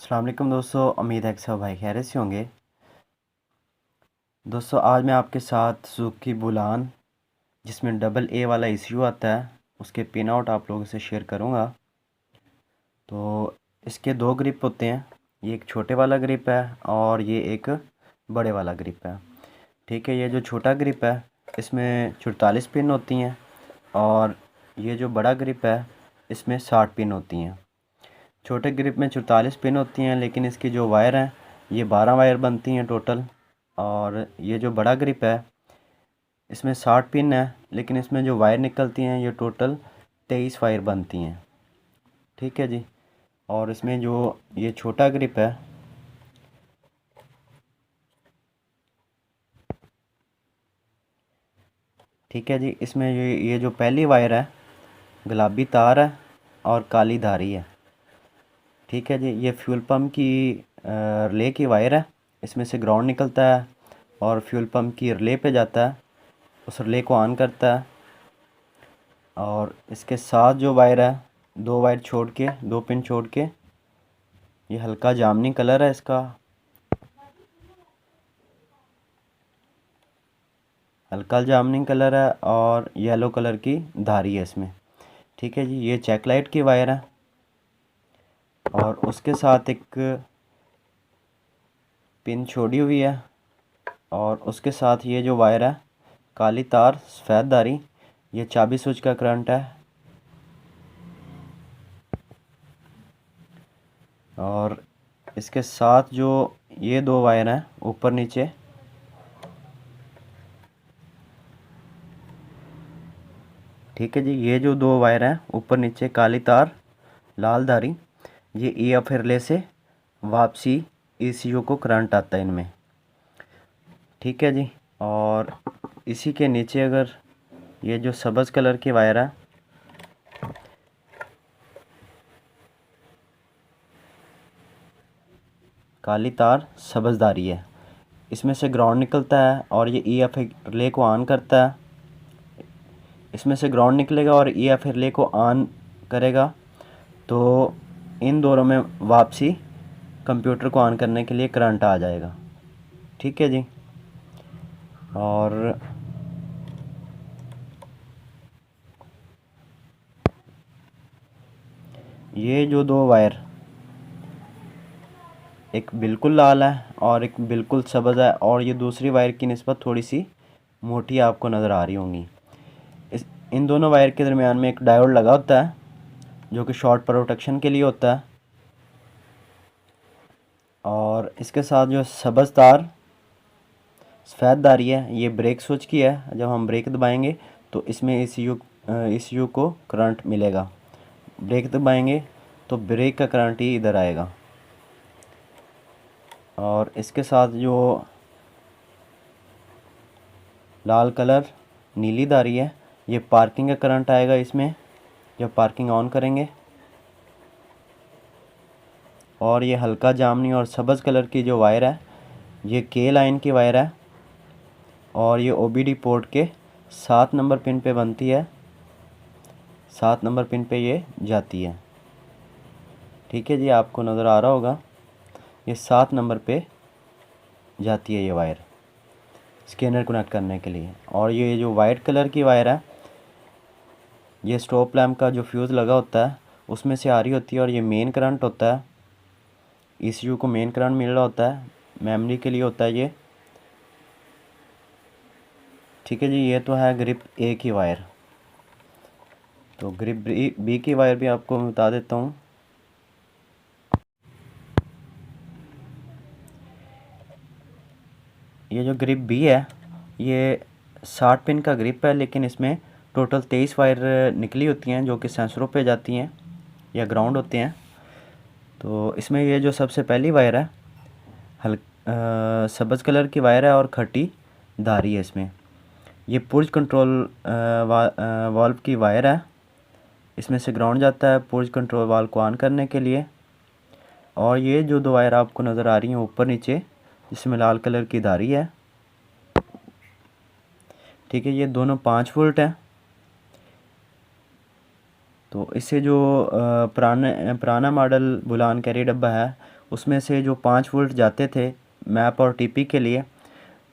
अस्सलाम वालेकुम दोस्तों, उम्मीद है कि सब भाई खैरियत से होंगे। दोस्तों आज मैं आपके साथ सुजुकी बुलान जिसमें डबल ए वाला ईसीयू आता है उसके पिन आउट आप लोगों से शेयर करूंगा। तो इसके दो ग्रिप होते हैं, ये एक छोटे वाला ग्रिप है और ये एक बड़े वाला ग्रिप है। ठीक है, ये जो छोटा ग्रिप है इसमें 44 पिन होती हैं और ये जो बड़ा ग्रिप है इसमें 60 पिन होती हैं। छोटे ग्रिप में 44 पिन होती हैं लेकिन इसकी जो वायर हैं ये 12 वायर बनती हैं टोटल। और ये जो बड़ा ग्रिप है इसमें 60 पिन है लेकिन इसमें जो वायर निकलती हैं ये टोटल 23 वायर बनती हैं। ठीक है जी। और इसमें जो ये छोटा ग्रिप है ठीक है जी, इसमें ये जो पहली वायर है गुलाबी तार है और काली धारी है। ठीक है जी, ये फ्यूल पम्प की रिले की वायर है, इसमें से ग्राउंड निकलता है और फ्यूल पम्प की रिले पे जाता है, उस रिले को ऑन करता है। और इसके साथ जो वायर है दो वायर छोड़ के, दो पिन छोड़ के, ये हल्का जामनी कलर है इसका, हल्का जामनी कलर है और येलो कलर की धारी है इसमें। ठीक है जी, ये चेक लाइट की वायर है और उसके साथ एक पिन छोड़ी हुई है और उसके साथ ये जो वायर है काली तार सफ़ेद धारी, ये चाबी स्विच का करंट है। और इसके साथ जो ये दो वायर हैं ऊपर नीचे, ठीक है जी, ये जो दो वायर हैं ऊपर नीचे काली तार लाल धारी, ये EF रिले से वापसी ECU को करंट आता है इनमें। ठीक है जी। और इसी के नीचे अगर ये जो सब्ज़ कलर की वायर है काली तार सब्ज़दारी है, इसमें से ग्राउंड निकलता है और ये EF रिले को ऑन करता है। इसमें से ग्राउंड निकलेगा और EF रिले को ऑन करेगा तो इन दोनों में वापसी कंप्यूटर को ऑन करने के लिए करंट आ जाएगा। ठीक है जी। और ये जो दो वायर, एक बिल्कुल लाल है और एक बिल्कुल सब्ज़ है और ये दूसरी वायर की निस्बत थोड़ी सी मोटी आपको नज़र आ रही होंगी। इन दोनों वायर के दरमियान में एक डायोड लगा होता है जो कि शॉर्ट प्रोटेक्शन के लिए होता है। और इसके साथ जो सब्ज़ तार सफ़ेद धारी है ये ब्रेक स्विच की है, जब हम ब्रेक दबाएंगे तो इसमें ECU को करंट मिलेगा, ब्रेक दबाएंगे तो ब्रेक का करंट ही इधर आएगा। और इसके साथ जो लाल कलर नीली धारी है ये पार्किंग का करंट आएगा इसमें जब पार्किंग ऑन करेंगे। और ये हल्का जामनी और सब्ज़ कलर की जो वायर है ये K लाइन की वायर है और ये OBD पोर्ट के 7 नंबर पिन पे बनती है, 7 नंबर पिन पे ये जाती है। ठीक है जी, आपको नज़र आ रहा होगा ये 7 नंबर पे जाती है ये वायर स्कैनर कनेक्ट करने के लिए। और ये जो वाइट कलर की वायर है ये स्टॉप लैम्प का जो फ्यूज़ लगा होता है उसमें से आ रही होती है और ये मेन करंट होता है, ECU को मेन करंट मिल रहा होता है, मेमोरी के लिए होता है ये। ठीक है जी, ये तो है ग्रिप A की वायर। तो ग्रिप B की वायर भी आपको मैं बता देता हूँ। ये जो ग्रिप B है ये 60 पिन का ग्रिप है लेकिन इसमें टोटल 23 वायर निकली होती हैं जो कि सेंसरों पे जाती हैं या ग्राउंड होते हैं। तो इसमें ये जो सबसे पहली वायर है सब्ज़ कलर की वायर है और खट्टी धारी है इसमें। ये पुर्ज कंट्रोल वाल्व की वायर है, इसमें से ग्राउंड जाता है पुर्ज कंट्रोल वाल्व को ऑन करने के लिए। और ये जो दो वायर आपको नज़र आ रही हैं ऊपर नीचे जिसमें लाल कलर की धारी है, ठीक है, ये दोनों 5 वोल्ट हैं। तो इससे जो पुराना मॉडल बुलान कैरी डब्बा है उसमें से जो 5 वोल्ट जाते थे मैप और टीपी के लिए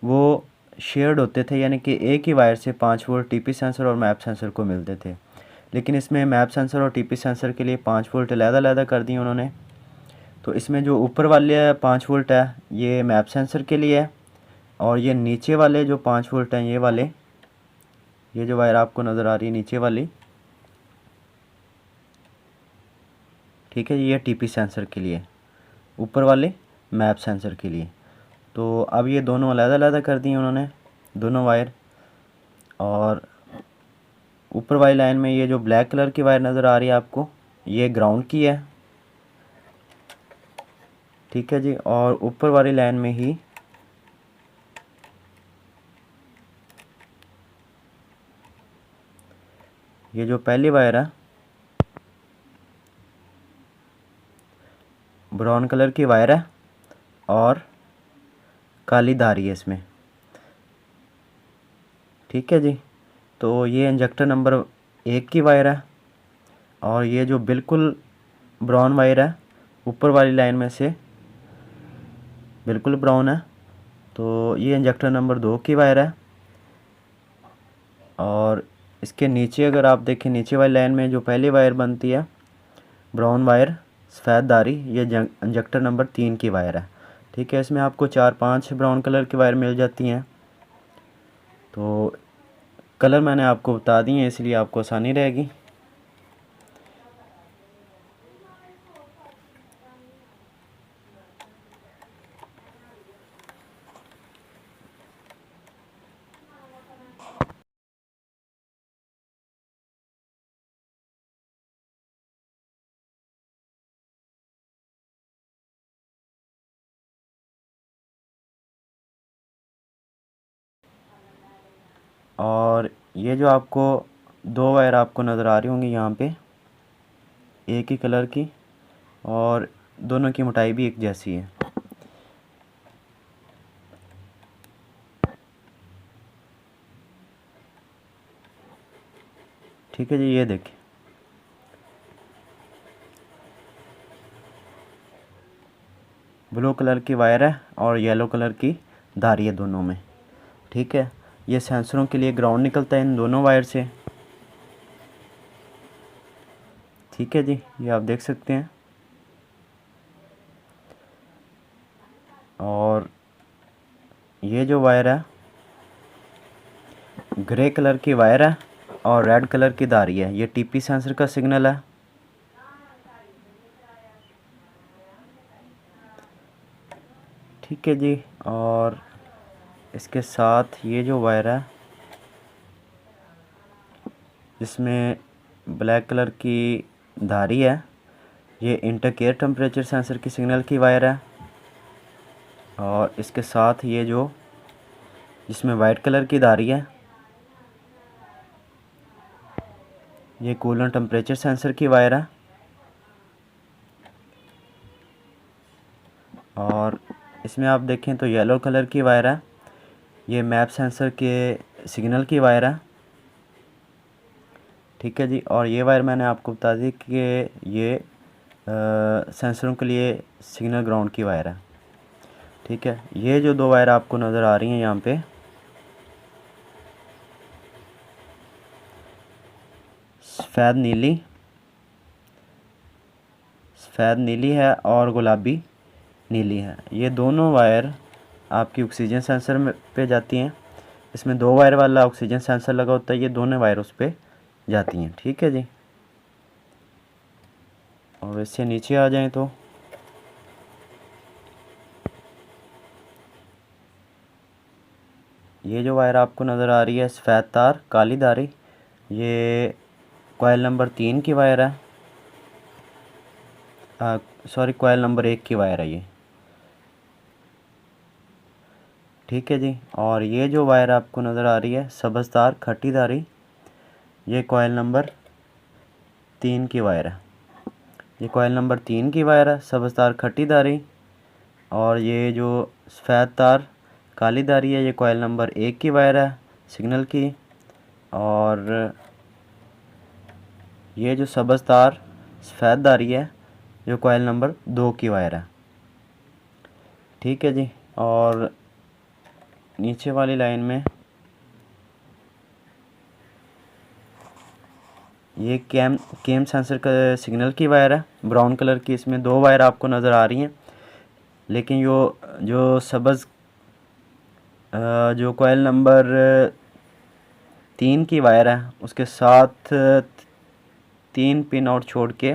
वो शेयर्ड होते थे, यानी कि एक ही वायर से 5 वोल्ट टीपी सेंसर और मैप सेंसर को मिलते थे। लेकिन इसमें मैप सेंसर और टीपी सेंसर के लिए 5 वोल्ट अलग-अलग कर दिए उन्होंने। तो इसमें जो ऊपर वाले 5 वोल्ट है ये मैप सेंसर के लिए है, और ये नीचे वाले जो 5 वोल्ट हैं ये वाले, ये जो वायर आपको नज़र आ रही है नीचे वाली, ठीक है, ये टीपी सेंसर के लिए, ऊपर वाले मैप सेंसर के लिए। तो अब ये दोनों अलग-अलग कर दिए उन्होंने दोनों वायर। और ऊपर वाली लाइन में ये जो ब्लैक कलर की वायर नज़र आ रही है आपको, ये ग्राउंड की है, ठीक है जी। और ऊपर वाली लाइन में ही ये जो पहली वायर है ब्राउन कलर की वायर है और काली धारी है इसमें, ठीक है जी। तो ये इंजेक्टर नंबर 1 की वायर है, और ये जो बिल्कुल ब्राउन वायर है ऊपर वाली लाइन में से बिल्कुल ब्राउन है, तो ये इंजेक्टर नंबर 2 की वायर है। और इसके नीचे अगर आप देखें, नीचे वाली लाइन में जो पहली वायर बनती है ब्राउन वायर सफ़ेद धारी, ये इंजेक्टर नंबर 3 की वायर है, ठीक है। इसमें आपको 4-5 ब्राउन कलर की वायर मिल जाती हैं। तो कलर मैंने आपको बता दिए हैं, इसलिए आपको आसानी रहेगी। और ये जो आपको 2 वायर आपको नज़र आ रही होंगी यहाँ पे, एक ही कलर की, और दोनों की मोटाई भी एक जैसी है, ठीक है जी। ये देखें, ब्लू कलर की वायर है और येलो कलर की धारी है दोनों में, ठीक है। ये सेंसरों के लिए ग्राउंड निकलता है इन दोनों वायर से, ठीक है जी। ये आप देख सकते हैं। और ये जो वायर है ग्रे कलर की वायर है और रेड कलर की धारी है, ये टीपी सेंसर का सिग्नल है, ठीक है जी। और इसके साथ ये जो वायर है जिसमें ब्लैक कलर की धारी है, ये इंटरकेयर टेम्परेचर सेंसर की सिग्नल की वायर है। और इसके साथ ये जो जिसमें वाइट कलर की धारी है, ये कूलेंट टेम्परेचर सेंसर की वायर है। और इसमें आप देखें तो येलो कलर की वायर है, ये मैप सेंसर के सिग्नल की वायर है, ठीक है जी। और ये वायर मैंने आपको बता दी कि ये सेंसरों के लिए सिग्नल ग्राउंड की वायर है, ठीक है। ये जो 2 वायर आपको नज़र आ रही हैं यहाँ पे, सफ़ेद नीली है और गुलाबी नीली है, ये दोनों वायर आपकी ऑक्सीजन सेंसर में पे जाती हैं। इसमें 2 वायर वाला ऑक्सीजन सेंसर लगा होता है, ये दोनों वायर उस पर जाती हैं, ठीक है जी। और इससे नीचे आ जाएं तो ये जो वायर आपको नज़र आ रही है सफ़ेद तार काली धारी, ये कॉइल नंबर 3 की वायर है, सॉरी कॉइल नंबर 1 की वायर है ये, ठीक है जी। और ये जो वायर आपको नज़र आ रही है सब्ज़ तार खट्टी धारी, ये कॉइल नंबर 3 की वायर है, ये कॉइल नंबर 3 की वायर है सब्ज़ तार खट्टी धारी। और ये जो सफ़ेद तार काली धारी है, ये कॉइल नंबर 1 की वायर है सिग्नल की। और ये जो सब्ज़ तार सफ़ेद धारी है, ये कॉइल नंबर 2 की वायर है, ठीक है जी। और नीचे वाली लाइन में ये केम सेंसर का सिग्नल की वायर है, ब्राउन कलर की। इसमें 2 वायर आपको नज़र आ रही हैं, लेकिन जो सब्ज़ जो कॉइल नंबर 3 की वायर है उसके साथ 3 पिन आउट छोड़ के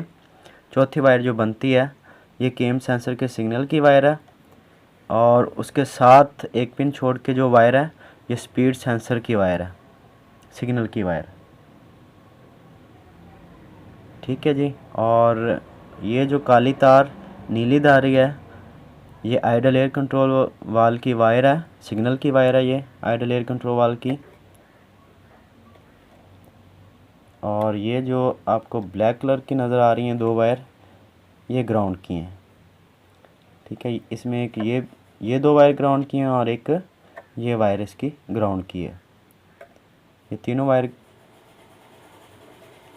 चौथी वायर जो बनती है ये केम सेंसर के सिग्नल की वायर है, और उसके साथ एक पिन छोड़ के जो वायर है ये स्पीड सेंसर की वायर है, सिग्नल की वायर। ठीक है जी। और ये जो काली तार नीली धारी है ये आइडल एयर कंट्रोल वाल की वायर है, सिग्नल की वायर है ये आइडल एयर कंट्रोल वाल की। और ये जो आपको ब्लैक कलर की नज़र आ रही हैं 2 वायर ये ग्राउंड की हैं। ठीक है, इसमें एक ये 2 वायर ग्राउंड की हैं और एक ये वायर इसकी ग्राउंड की है। ये तीनों वायर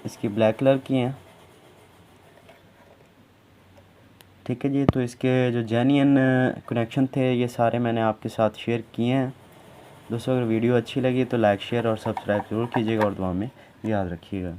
इसकी ब्लैक कलर की हैं। ठीक है जी। तो इसके जो जेन्युइन कनेक्शन थे ये सारे मैंने आपके साथ शेयर किए हैं। दोस्तों अगर वीडियो अच्छी लगी तो लाइक शेयर और सब्सक्राइब ज़रूर कीजिएगा और दुआ में याद रखिएगा।